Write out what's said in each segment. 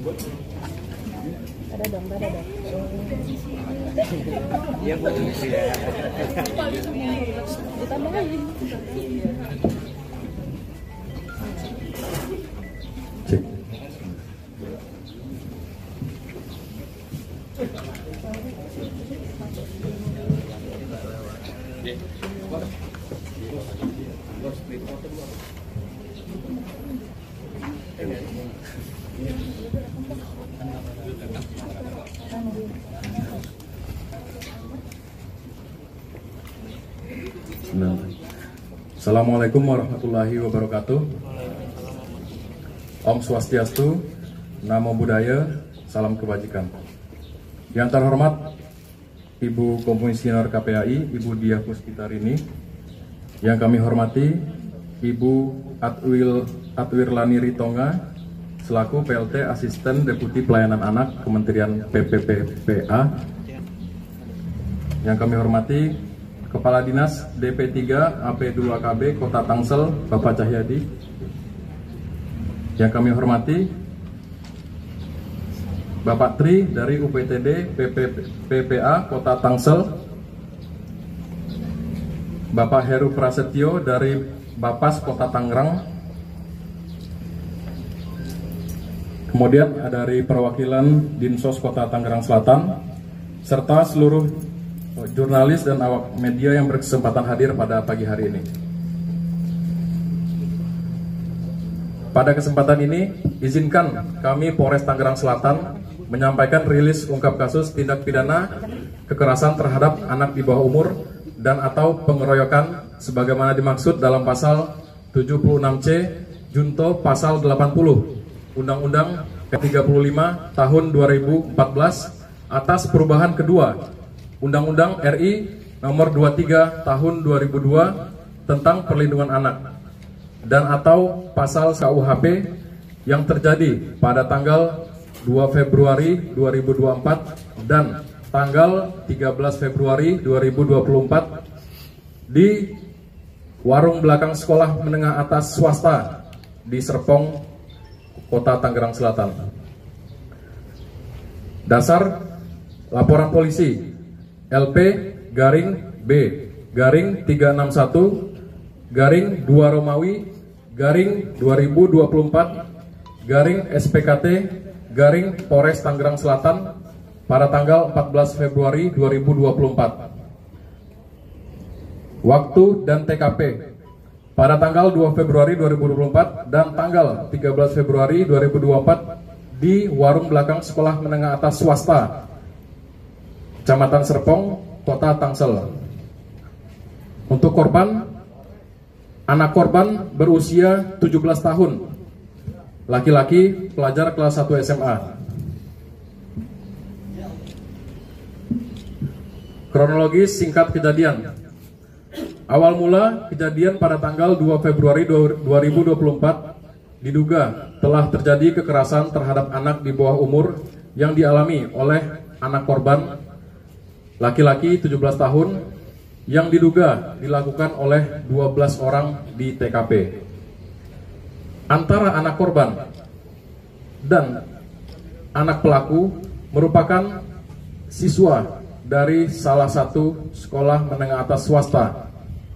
Ada dong. Iya Bu. Ditambah lagi. Cek. Assalamualaikum warahmatullahi wabarakatuh. Om Swastiastu, Namo Buddhaya, salam kebajikan. Yang terhormat Ibu Komisioner KPAI, Ibu Diah Puspitarini. Yang kami hormati Ibu Atwirlani Ritonga selaku PLT Asisten Deputi Pelayanan Anak Kementerian PPPPA. Yang kami hormati Kepala Dinas DP3 AP2KB Kota Tangsel, Bapak Cahyadi. Yang kami hormati Bapak Tri dari UPTD PPPA Kota Tangsel, Bapak Heru Prasetyo dari Bapas Kota Tangerang, kemudian dari perwakilan Dinsos Kota Tangerang Selatan, serta seluruh jurnalis dan awak media yang berkesempatan hadir pada pagi hari ini. Pada kesempatan ini, izinkan kami Polres Tangerang Selatan menyampaikan rilis ungkap kasus tindak pidana kekerasan terhadap anak di bawah umur dan atau pengeroyokan sebagaimana dimaksud dalam pasal 76C junto pasal 80 Undang-Undang ke-35 tahun 2014 atas perubahan kedua Undang-Undang RI Nomor 23 Tahun 2002 tentang Perlindungan Anak dan atau pasal KUHP yang terjadi pada tanggal 2 Februari 2024 dan tanggal 13 Februari 2024 di warung belakang sekolah menengah atas swasta di Serpong, Kota Tangerang Selatan. Dasar laporan polisi LP-B-361-2 Romawi _2024 Polres Tangerang Selatan pada tanggal 14 Februari 2024. Waktu dan TKP pada tanggal 2 Februari 2024 dan tanggal 13 Februari 2024 di warung belakang sekolah menengah atas swasta Kecamatan Serpong, Kota Tangsel. Untuk korban, anak korban berusia 17 tahun, laki-laki, pelajar kelas 1 SMA. Kronologis singkat kejadian. Awal mula kejadian pada tanggal 2 Februari 2024 diduga telah terjadi kekerasan terhadap anak di bawah umur yang dialami oleh anak korban laki-laki 17 tahun yang diduga dilakukan oleh 12 orang di TKP. Antara anak korban dan anak pelaku merupakan siswa dari salah satu sekolah menengah atas swasta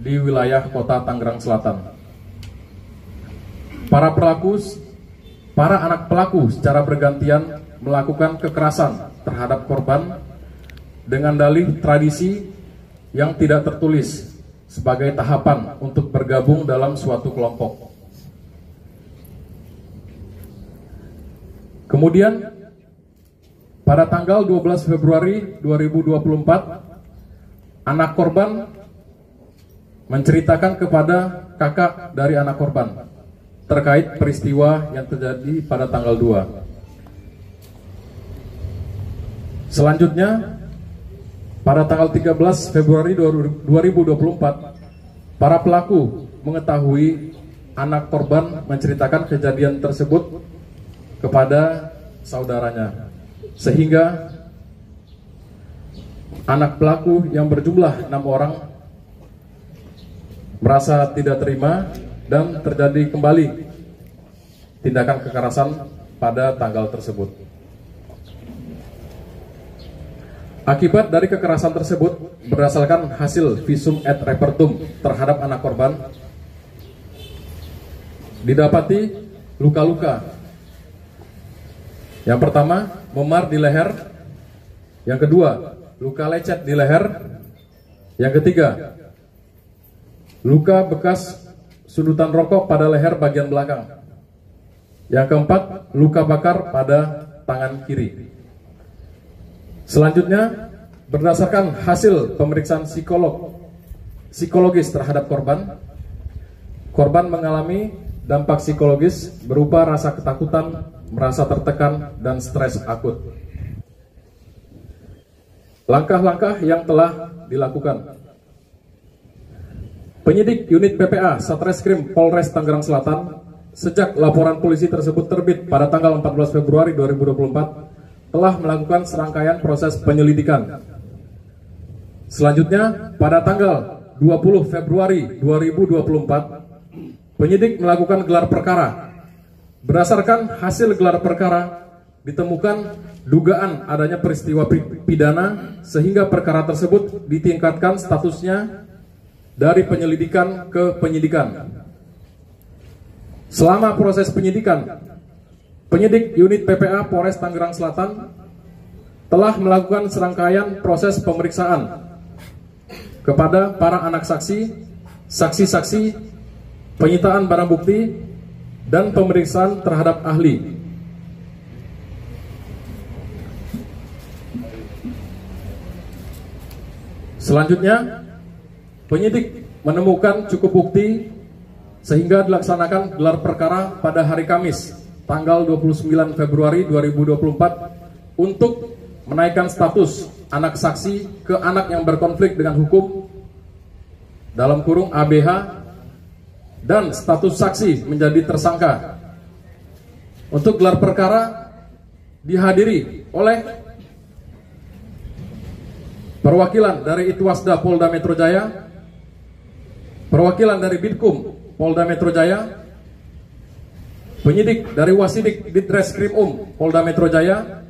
di wilayah Kota Tangerang Selatan. Para anak pelaku secara bergantian melakukan kekerasan terhadap korban dengan dalih tradisi yang tidak tertulis sebagai tahapan untuk bergabung dalam suatu kelompok. Kemudian pada tanggal 12 Februari 2024 anak korban menceritakan kepada kakak dari anak korban terkait peristiwa yang terjadi pada tanggal 2. Selanjutnya pada tanggal 13 Februari 2024, para pelaku mengetahui anak korban menceritakan kejadian tersebut kepada saudaranya, sehingga anak pelaku yang berjumlah 6 orang merasa tidak terima dan terjadi kembali tindakan kekerasan pada tanggal tersebut. Akibat dari kekerasan tersebut, berdasarkan hasil visum et repertum terhadap anak korban, didapati luka-luka. Yang pertama, memar di leher. Yang kedua, luka lecet di leher. Yang ketiga, luka bekas sudutan rokok pada leher bagian belakang. Yang keempat, luka bakar pada tangan kiri. Selanjutnya, berdasarkan hasil pemeriksaan psikologis terhadap korban, korban mengalami dampak psikologis berupa rasa ketakutan, merasa tertekan, dan stres akut. Langkah-langkah yang telah dilakukan. Penyidik unit PPA Satreskrim Polres Tangerang Selatan, sejak laporan polisi tersebut terbit pada tanggal 14 Februari 2024, telah melakukan serangkaian proses penyelidikan. Selanjutnya, pada tanggal 20 Februari 2024, penyidik melakukan gelar perkara. Berdasarkan hasil gelar perkara, ditemukan dugaan adanya peristiwa pidana sehingga perkara tersebut ditingkatkan statusnya dari penyelidikan ke penyidikan. Selama proses penyidikan, penyidik unit PPA Polres Tangerang Selatan telah melakukan serangkaian proses pemeriksaan kepada para anak saksi, saksi-saksi, penyitaan barang bukti, dan pemeriksaan terhadap ahli. Selanjutnya, penyidik menemukan cukup bukti sehingga dilaksanakan gelar perkara pada hari Kamis, tanggal 29 Februari 2024 untuk menaikkan status anak saksi ke anak yang berkonflik dengan hukum dalam kurung ABH dan status saksi menjadi tersangka. Untuk gelar perkara dihadiri oleh perwakilan dari Itwasda Polda Metro Jaya, perwakilan dari Bitkum Polda Metro Jaya, penyidik dari Wasidik Ditreskrimum Polda Metro Jaya,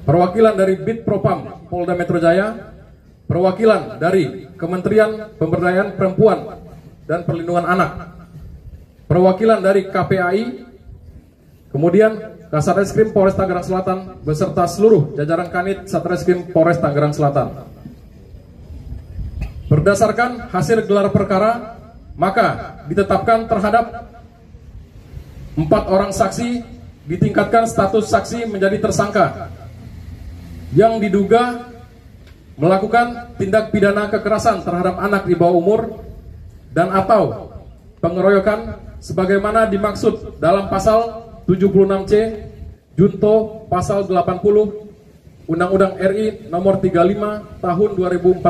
perwakilan dari Bitpropam Polda Metro Jaya, perwakilan dari Kementerian Pemberdayaan Perempuan dan Perlindungan Anak, perwakilan dari KPAI, kemudian Kasatreskrim Polres Tangerang Selatan beserta seluruh jajaran Kanit Satreskrim Polres Tangerang Selatan. Berdasarkan hasil gelar perkara, maka ditetapkan terhadap 4 orang saksi ditingkatkan status saksi menjadi tersangka yang diduga melakukan tindak pidana kekerasan terhadap anak di bawah umur dan atau pengeroyokan sebagaimana dimaksud dalam pasal 76C junto pasal 80 Undang-Undang RI nomor 35 tahun 2014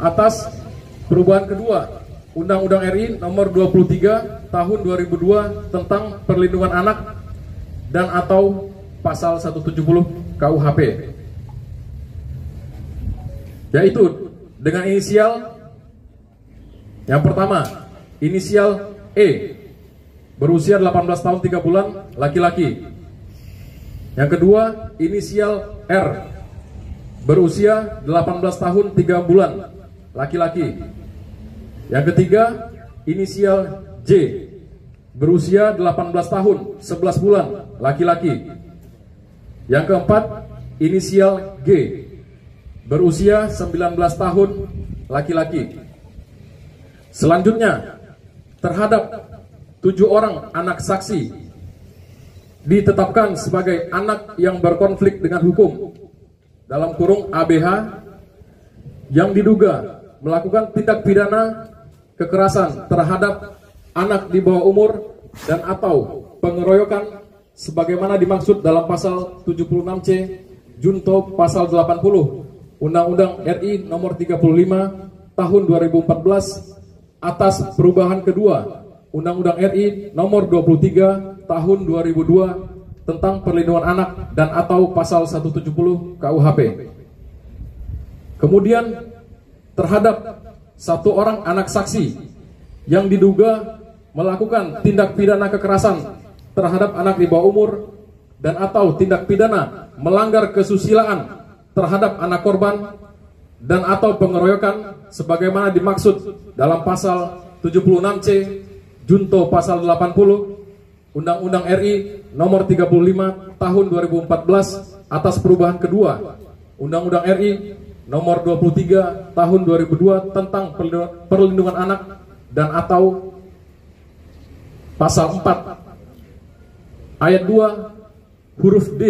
atas perubahan kedua Undang-Undang RI nomor 23 tahun 2002 tentang perlindungan anak dan atau pasal 170 KUHP, yaitu dengan inisial yang pertama, inisial E, berusia 18 tahun 3 bulan, laki-laki. Yang kedua, inisial R, berusia 18 tahun 3 bulan, laki-laki. Yang ketiga, inisial J, berusia 18 tahun 11 bulan, laki-laki. Yang keempat, inisial G, berusia 19 tahun, laki-laki. Selanjutnya, terhadap 7 orang anak saksi ditetapkan sebagai anak yang berkonflik dengan hukum dalam kurung ABH yang diduga melakukan tindak pidana kekerasan terhadap anak di bawah umur dan atau pengeroyokan sebagaimana dimaksud dalam pasal 76C junto pasal 80 Undang-Undang RI nomor 35 tahun 2014 atas perubahan kedua Undang-Undang RI nomor 23 tahun 2002 tentang perlindungan anak dan atau pasal 170 KUHP. Kemudian terhadap 1 orang anak saksi yang diduga melakukan tindak pidana kekerasan terhadap anak di bawah umur dan atau tindak pidana melanggar kesusilaan terhadap anak korban dan atau pengeroyokan sebagaimana dimaksud dalam pasal 76C junto pasal 80 Undang-Undang RI nomor 35 tahun 2014 atas perubahan kedua Undang-Undang RI nomor 23 tahun 2002 tentang perlindungan anak dan atau pasal 4 ayat 2 huruf D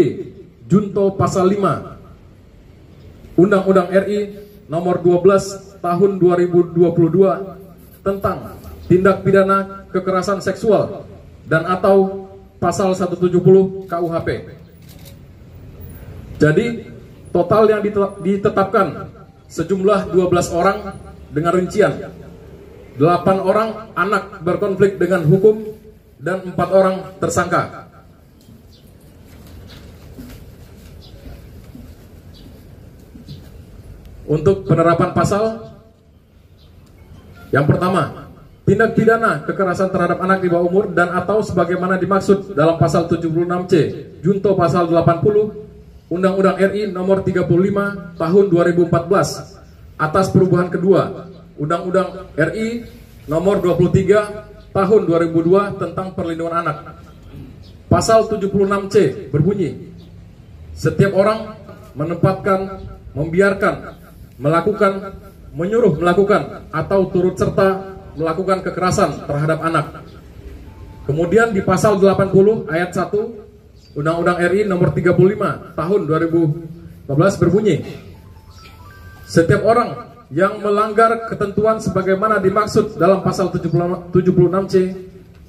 junto pasal 5 Undang-Undang RI nomor 12 tahun 2022 tentang tindak pidana kekerasan seksual dan atau pasal 170 KUHP. Jadi total yang ditetapkan sejumlah 12 orang dengan rincian 8 orang anak berkonflik dengan hukum dan 4 orang tersangka. Untuk penerapan pasal, yang pertama, tindak pidana kekerasan terhadap anak di bawah umur dan atau sebagaimana dimaksud dalam pasal 76C junto pasal 80 Undang-Undang RI nomor 35 tahun 2014 atas perubahan kedua Undang-Undang RI nomor 23 tahun 2002 tentang perlindungan anak. Pasal 76C berbunyi, setiap orang menempatkan, membiarkan, melakukan, menyuruh melakukan atau turut serta melakukan kekerasan terhadap anak. Kemudian di pasal 80 ayat 1 Undang-Undang RI nomor 35 tahun 2015 berbunyi, setiap orang yang melanggar ketentuan sebagaimana dimaksud dalam pasal 76C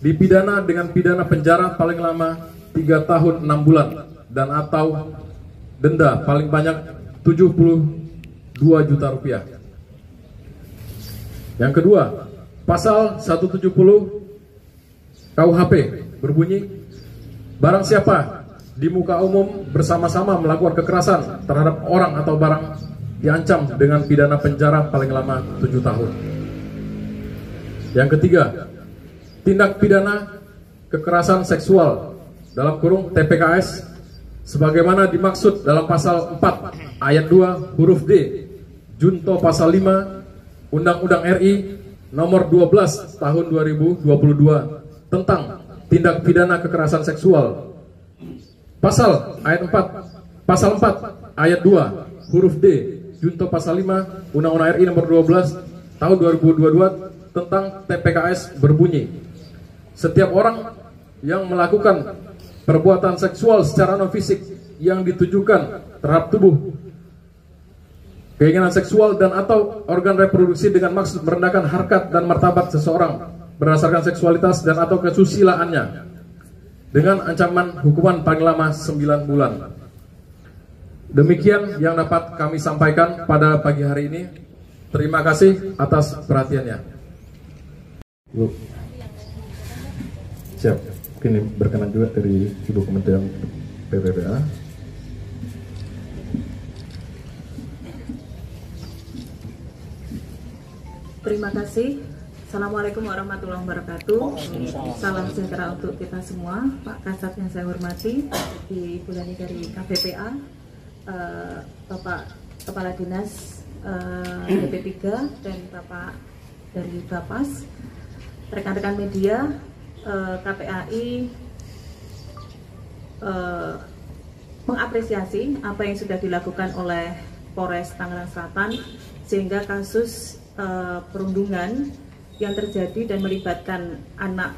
dipidana dengan pidana penjara paling lama 3 tahun 6 bulan dan atau denda paling banyak 72 juta rupiah. Yang kedua, pasal 170 KUHP berbunyi, barang siapa di muka umum bersama-sama melakukan kekerasan terhadap orang atau barang diancam dengan pidana penjara paling lama 7 tahun. Yang ketiga, tindak pidana kekerasan seksual dalam kurung TPKS sebagaimana dimaksud dalam pasal 4 ayat 2 huruf D junto pasal 5 Undang-Undang RI nomor 12 tahun 2022 tentang tindak pidana kekerasan seksual. Pasal 4 ayat 2 huruf D junto pasal 5 Undang-Undang RI nomor 12 tahun 2022 tentang TPKS berbunyi, setiap orang yang melakukan perbuatan seksual secara non fisik yang ditujukan terhadap tubuh, keinginan seksual dan atau organ reproduksi dengan maksud merendahkan harkat dan martabat seseorang berdasarkan seksualitas dan atau kesusilaannya dengan ancaman hukuman paling lama 9 bulan. Demikian yang dapat kami sampaikan pada pagi hari ini. Terima kasih atas perhatiannya. Siap. Ini berkenan juga dari Ibu Kementerian PPPA. Terima kasih. Assalamualaikum warahmatullahi wabarakatuh. Salam sejahtera untuk kita semua. Pak Kasat yang saya hormati, Ibu Dani dari KPPA, Bapak Kepala Dinas DP3 dan Bapak dari Bapas, rekan-rekan media, KPAI mengapresiasi apa yang sudah dilakukan oleh Polres Tangerang Selatan sehingga kasus perundungan yang terjadi dan melibatkan anak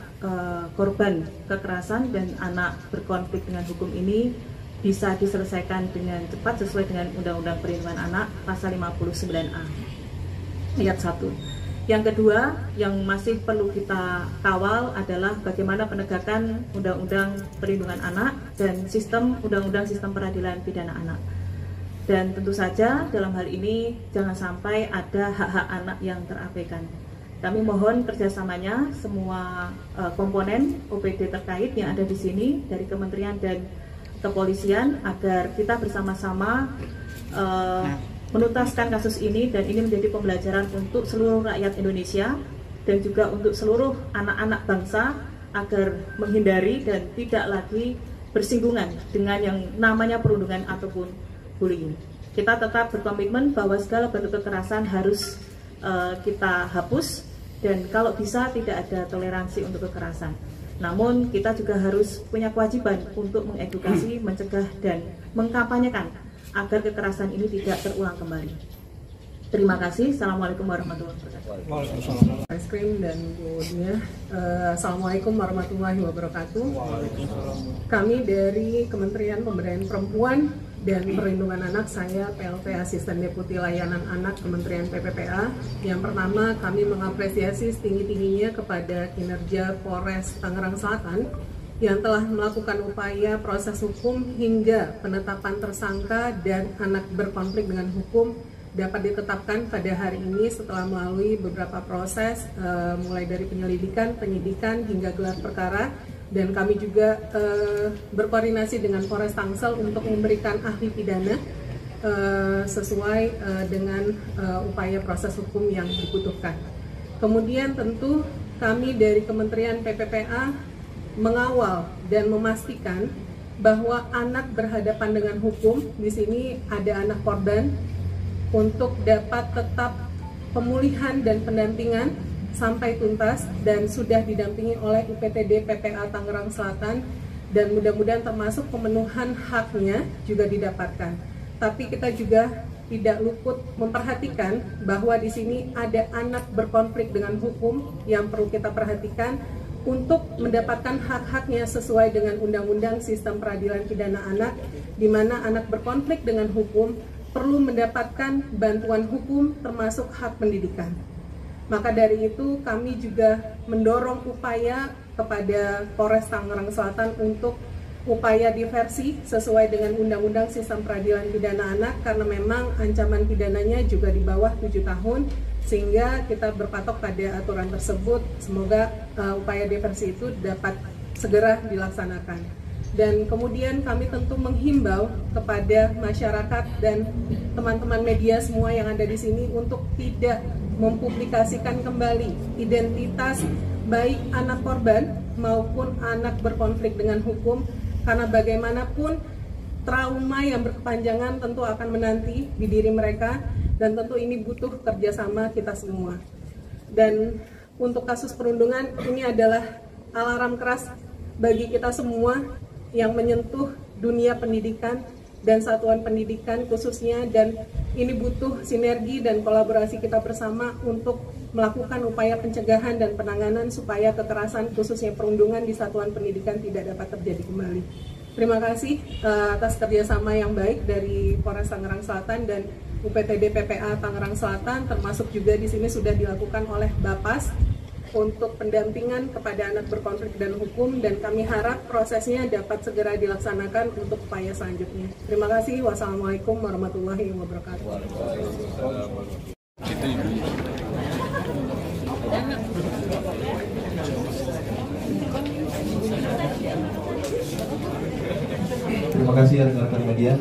korban kekerasan dan anak berkonflik dengan hukum ini bisa diselesaikan dengan cepat sesuai dengan Undang-Undang Perlindungan Anak pasal 59A ayat 1. Yang kedua yang masih perlu kita kawal adalah bagaimana penegakan Undang-Undang Perlindungan Anak dan sistem Undang-Undang Sistem Peradilan Pidana Anak. Dan tentu saja dalam hal ini jangan sampai ada hak-hak anak yang terabaikan. Kami mohon kerjasamanya semua komponen OPD terkait yang ada di sini dari Kementerian dan Kepolisian agar kita bersama-sama menuntaskan kasus ini dan ini menjadi pembelajaran untuk seluruh rakyat Indonesia dan juga untuk seluruh anak-anak bangsa agar menghindari dan tidak lagi bersinggungan dengan yang namanya perundungan ataupun bullying. Kita tetap berkomitmen bahwa segala bentuk kekerasan harus kita hapus, dan kalau bisa tidak ada toleransi untuk kekerasan. Namun kita juga harus punya kewajiban untuk mengedukasi, mencegah, dan mengkampanyekan agar kekerasan ini tidak terulang kembali. Terima kasih. Assalamualaikum warahmatullahi wabarakatuh. Es krim dan Bu Nia. Assalamualaikum warahmatullahi wabarakatuh. Kami dari Kementerian Pemberdayaan Perempuan dan Perlindungan Anak, saya PLT Asisten Deputi Layanan Anak Kementerian PPPA. Yang pertama, kami mengapresiasi setinggi-tingginya kepada kinerja Polres Tangerang Selatan yang telah melakukan upaya proses hukum hingga penetapan tersangka dan anak berkonflik dengan hukum dapat ditetapkan pada hari ini setelah melalui beberapa proses, mulai dari penyelidikan, penyidikan, hingga gelar perkara. Dan kami juga berkoordinasi dengan Polres Tangsel untuk memberikan ahli pidana sesuai dengan upaya proses hukum yang dibutuhkan. Kemudian tentu kami dari Kementerian PPPA mengawal dan memastikan bahwa anak berhadapan dengan hukum. Di sini ada anak korban, untuk dapat tetap pemulihan dan pendampingan sampai tuntas, dan sudah didampingi oleh UPTD PPA Tangerang Selatan, dan mudah-mudahan termasuk pemenuhan haknya juga didapatkan. Tapi kita juga tidak luput memperhatikan bahwa di sini ada anak berkonflik dengan hukum yang perlu kita perhatikan untuk mendapatkan hak-haknya sesuai dengan Undang-Undang Sistem Peradilan Pidana Anak, di mana anak berkonflik dengan hukum perlu mendapatkan bantuan hukum termasuk hak pendidikan. Maka dari itu kami juga mendorong upaya kepada Polres Tangerang Selatan untuk upaya diversi sesuai dengan Undang-Undang Sistem Peradilan Pidana Anak, karena memang ancaman pidananya juga di bawah 7 tahun, sehingga kita berpatok pada aturan tersebut. Semoga upaya diversi itu dapat segera dilaksanakan. Dan kemudian kami tentu menghimbau kepada masyarakat dan teman-teman media semua yang ada di sini untuk tidak mempublikasikan kembali identitas baik anak korban maupun anak berkonflik dengan hukum, karena bagaimanapun trauma yang berkepanjangan tentu akan menanti di diri mereka, dan tentu ini butuh kerjasama kita semua. Dan untuk kasus perundungan, ini adalah alarm keras bagi kita semua yang menyentuh dunia pendidikan dan satuan pendidikan khususnya, dan ini butuh sinergi dan kolaborasi kita bersama untuk melakukan upaya pencegahan dan penanganan supaya kekerasan khususnya perundungan di satuan pendidikan tidak dapat terjadi kembali. Terima kasih atas kerjasama yang baik dari Polres Tangerang Selatan dan UPTD PPA Tangerang Selatan, termasuk juga di sini sudah dilakukan oleh Bapas untuk pendampingan kepada anak berkonflik dan hukum, dan kami harap prosesnya dapat segera dilaksanakan untuk upaya selanjutnya. Terima kasih. Wassalamualaikum warahmatullahi wabarakatuh. Terima kasih rekan-rekan media.